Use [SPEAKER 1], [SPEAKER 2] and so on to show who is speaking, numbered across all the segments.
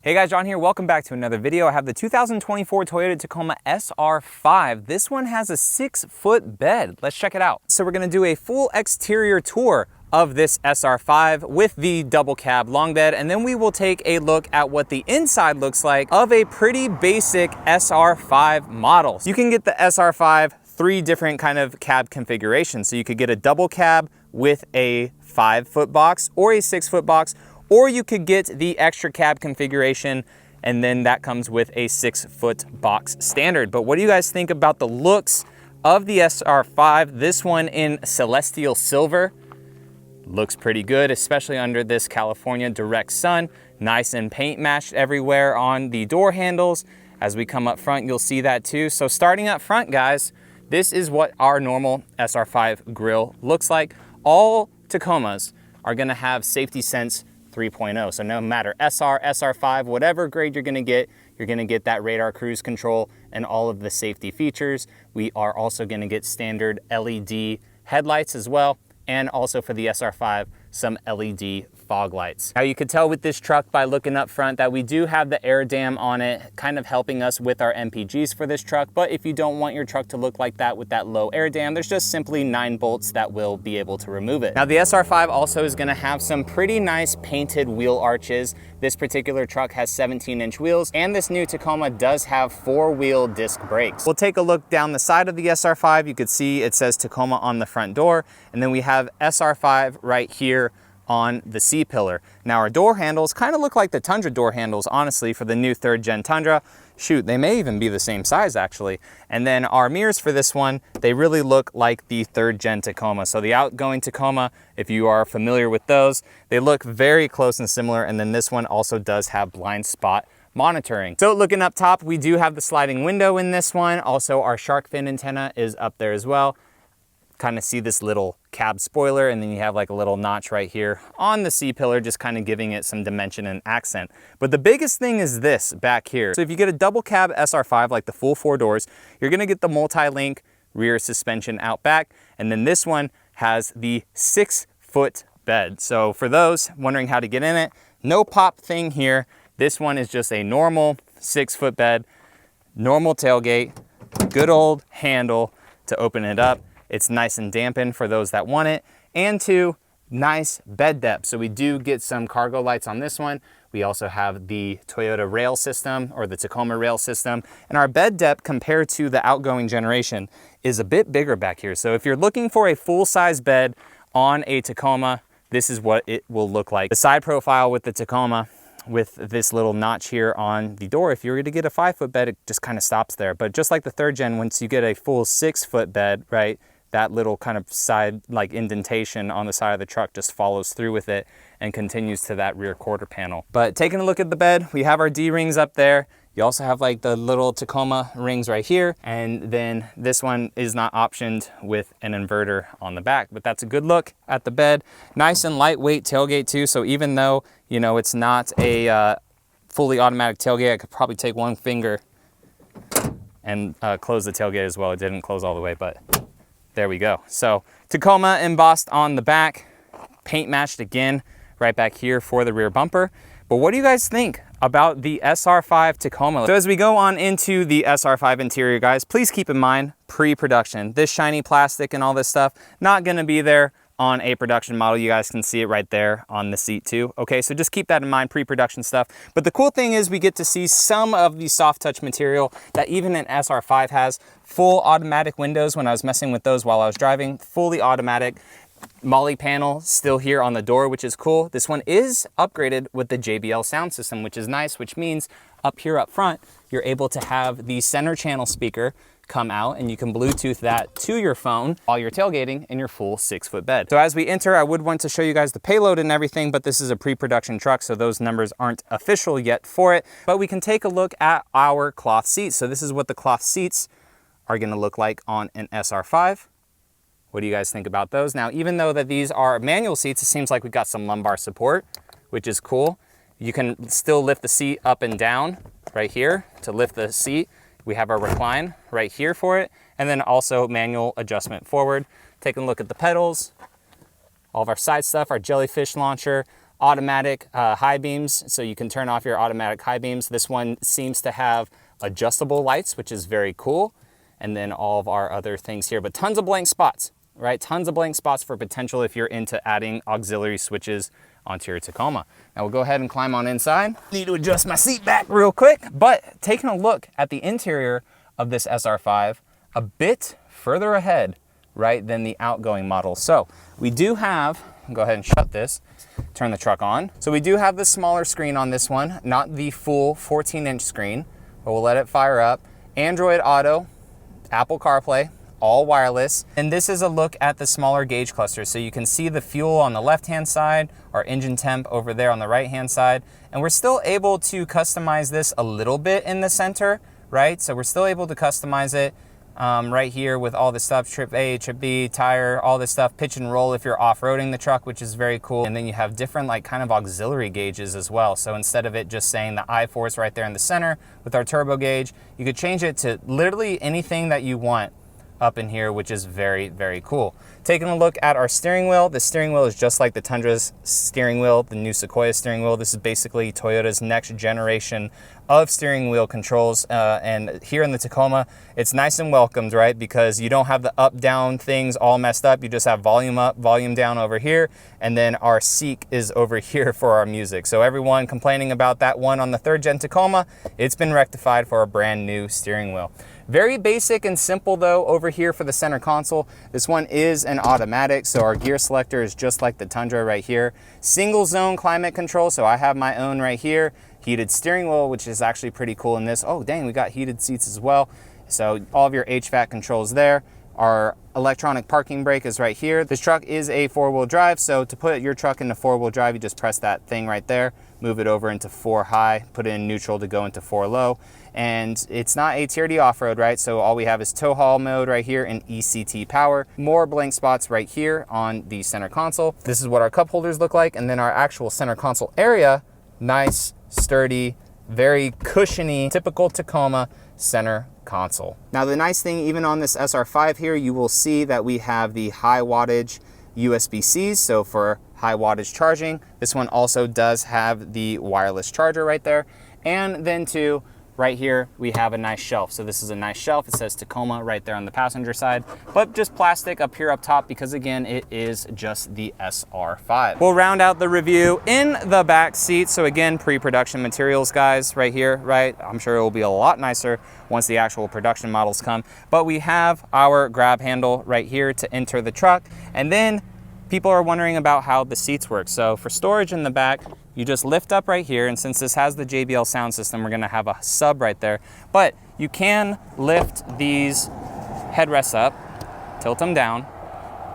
[SPEAKER 1] Hey guys, John here. Welcome back to another video. I have the 2024 Toyota Tacoma SR5. This one has a 6-foot bed. Let's check it out. So we're gonna do a full exterior tour of this SR5 with the double cab long bed, and then we will take a look at what the inside looks like of a pretty basic SR5 model. You can get the SR5 three different kind of cab configurations. So you could get a double cab with a 5-foot box or a 6-foot box, or you could get the extra cab configuration, and then that comes with a 6-foot box standard. But what do you guys think about the looks of the SR5? This one in Celestial Silver looks pretty good, especially under this California direct sun. Nice and paint matched everywhere on the door handles. As we come up front, you'll see that too. So starting up front, guys, this is what our normal SR5 grille looks like. All Tacomas are gonna have Safety Sense 3.0. So no matter SR, SR5, whatever grade you're gonna get that radar cruise control and all of the safety features. We are also gonna get standard LED headlights as well, and also for the SR5, some LED fog lights. Now you could tell with this truck by looking up front that we do have the air dam on it, kind of helping us with our MPGs for this truck. But if you don't want your truck to look like that with that low air dam, there's just simply 9 bolts that will be able to remove it. Now the SR5 also is gonna have some pretty nice painted wheel arches. This particular truck has 17-inch wheels, and this new Tacoma does have 4-wheel disc brakes. We'll take a look down the side of the SR5. You could see it says Tacoma on the front door, and then we have SR5 right here on the C-pillar. Now our door handles kind of look like the Tundra door handles, honestly, for the new 3rd gen Tundra. Shoot, they may even be the same size actually. And then our mirrors for this one, they really look like the 3rd gen Tacoma. So the outgoing Tacoma, if you are familiar with those, they look very close and similar. And then this one also does have blind spot monitoring. So looking up top, we do have the sliding window in this one. Also our shark fin antenna is up there as well. Kind of see this little cab spoiler, and then you have like a little notch right here on the C-pillar, just kind of giving it some dimension and accent. But the biggest thing is this back here. So if you get a double cab SR5, like the full 4 doors, you're gonna get the multi-link rear suspension out back, and then this one has the 6-foot bed. So for those wondering how to get in it, no pop thing here. This one is just a normal 6-foot bed, normal tailgate, good old handle to open it up. It's nice and dampened for those that want it, and 2, nice bed depth. So we do get some cargo lights on this one. We also have the Toyota rail system, or the Tacoma rail system, and our bed depth compared to the outgoing generation is a bit bigger back here. So if you're looking for a full-size bed on a Tacoma, this is what it will look like. The side profile with the Tacoma, with this little notch here on the door, if you were to get a 5-foot bed, it just kind of stops there. But just like the 3rd gen, once you get a full 6-foot bed, right, that little kind of side like indentation on the side of the truck just follows through with it and continues to that rear quarter panel. But taking a look at the bed, we have our D-rings up there. You also have like the little Tacoma rings right here. And then this one is not optioned with an inverter on the back, but that's a good look at the bed. Nice and lightweight tailgate too. So even though, you know, it's not a fully automatic tailgate, I could probably take one finger and close the tailgate as well. It didn't close all the way, but there we go. So Tacoma embossed on the back, paint matched again right back here for the rear bumper. But what do you guys think about the SR5 Tacoma? So as we go on into the SR5 interior, guys, please keep in mind pre-production. This shiny plastic and all this stuff, not gonna be there on a production model. You guys can see it right there on the seat too. Okay, so just keep that in mind, pre-production stuff. But the cool thing is we get to see some of the soft touch material that even an SR5 has. Full automatic windows when I was messing with those while I was driving, fully automatic. Molly panel still here on the door, which is cool. This one is upgraded with the JBL sound system, which is nice, which means up here up front, you're able to have the center channel speaker come out, and you can Bluetooth that to your phone while you're tailgating in your full 6-foot bed. So as we enter, I would want to show you guys the payload and everything, but this is a pre-production truck, so those numbers aren't official yet for it. But we can take a look at our cloth seats. So this is what the cloth seats are gonna look like on an SR5. What do you guys think about those? Now, even though that these are manual seats, it seems like we've got some lumbar support, which is cool. You can still lift the seat up and down right here to lift the seat. We have our recline right here for it, and then also manual adjustment forward. Taking a look at the pedals, all of our side stuff, our jellyfish launcher, automatic high beams, so you can turn off your automatic high beams. This one seems to have adjustable lights, which is very cool. And then all of our other things here, but tons of blank spots, right? Tons of blank spots for potential if you're into adding auxiliary switches onto your Tacoma. Now we'll go ahead and climb on inside. Need to adjust my seat back real quick, but taking a look at the interior of this SR5, a bit further ahead, right, than the outgoing model. So we do have, I'll go ahead and shut this, turn the truck on. So we do have the smaller screen on this one, not the full 14-inch screen, but we'll let it fire up. Android Auto, Apple CarPlay, all wireless. And this is a look at the smaller gauge cluster. So you can see the fuel on the left-hand side, our engine temp over there on the right-hand side. And we're still able to customize this a little bit in the center, right? So we're still able to customize it right here with all the stuff, trip A, trip B, tire, all this stuff, pitch and roll if you're off-roading the truck, which is very cool. And then you have different like kind of auxiliary gauges as well. So instead of it just saying the I-force right there in the center with our turbo gauge, you could change it to literally anything that you want up in here, which is very, very cool. Taking a look at our steering wheel, the steering wheel is just like the Tundra's steering wheel, the new Sequoia steering wheel. This is basically Toyota's next generation of steering wheel controls. And here in the Tacoma, it's nice and welcomed, right? Because you don't have the up-down things all messed up. You just have volume up, volume down over here. And then our seek is over here for our music. So everyone complaining about that one on the 3rd gen Tacoma, it's been rectified for a brand new steering wheel. Very basic and simple though over here for the center console. This one is an automatic, so our gear selector is just like the Tundra right here. Single zone climate control, so I have my own right here. Heated steering wheel, which is actually pretty cool in this. Oh dang, we got heated seats as well. So all of your HVAC controls there. Our electronic parking brake is right here. This truck is a 4-wheel drive, so to put your truck into 4-wheel drive, you just press that thing right there, move it over into 4 high, put it in neutral to go into 4 low. And it's not a TRD off-road, right? So all we have is tow haul mode right here and ECT power. More blank spots right here on the center console. This is what our cup holders look like. And then our actual center console area, nice, sturdy, very cushiony, typical Tacoma center console. Now the nice thing, even on this SR5 here, you will see that we have the high wattage USB-Cs, so for high wattage charging. This one also does have the wireless charger right there. And then too, right here, we have a nice shelf. So this is a nice shelf. It says Tacoma right there on the passenger side, but just plastic up here up top because again, it is just the SR5. We'll round out the review in the back seat. So again, pre-production materials, guys, right here, right? I'm sure it will be a lot nicer once the actual production models come. But we have our grab handle right here to enter the truck. And then people are wondering about how the seats work. So for storage in the back, you just lift up right here, and since this has the JBL sound system, we're gonna have a sub right there. But you can lift these headrests up, tilt them down,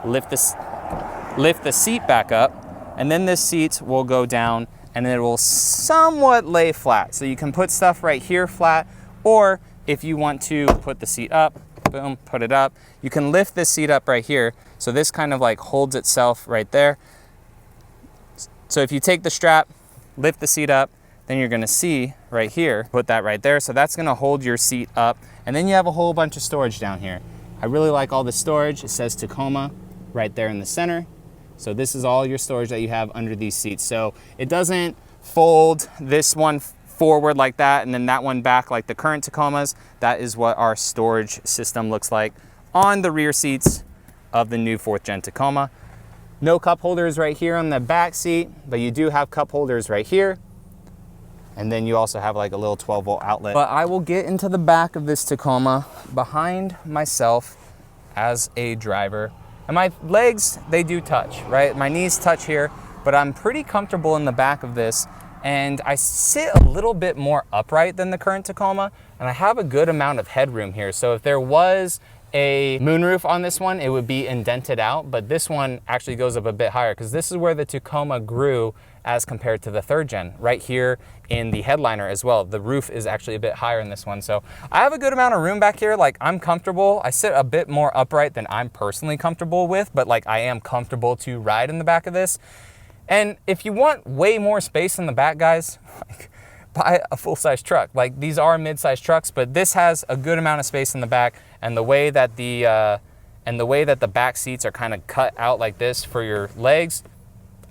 [SPEAKER 1] lift the seat back up, and then this seat will go down and it will somewhat lay flat. So you can put stuff right here flat, or if you want to put the seat up, boom, put it up. You can lift this seat up right here. So this kind of like holds itself right there. So if you take the strap, lift the seat up, then you're gonna see right here, put that right there. So that's gonna hold your seat up. And then you have a whole bunch of storage down here. I really like all the storage. It says Tacoma right there in the center. So this is all your storage that you have under these seats. So it doesn't fold this one forward like that and then that one back like the current Tacomas. That is what our storage system looks like on the rear seats of the new 4th gen Tacoma. No cup holders right here on the back seat, but you do have cup holders right here. And then you also have like a little 12-volt outlet. But I will get into the back of this Tacoma behind myself as a driver. And my legs, they do touch, right? My knees touch here, but I'm pretty comfortable in the back of this. And I sit a little bit more upright than the current Tacoma, and I have a good amount of headroom here. So if there was a moonroof on this one, it would be indented out, but this one actually goes up a bit higher because this is where the Tacoma grew as compared to the 3rd gen, right here in the headliner as well. The roof is actually a bit higher in this one. So I have a good amount of room back here. Like I'm comfortable. I sit a bit more upright than I'm personally comfortable with, but like I am comfortable to ride in the back of this. And if you want way more space in the back, guys, like buy a full-size truck. Like these are mid-size trucks, but this has a good amount of space in the back, and the way that the back seats are kind of cut out like this for your legs,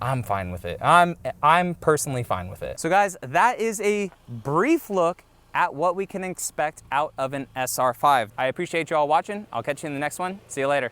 [SPEAKER 1] I'm fine with it. I'm personally fine with it. So guys, that is a brief look at what we can expect out of an SR5. I appreciate you all watching. I'll catch you in the next one. See you later.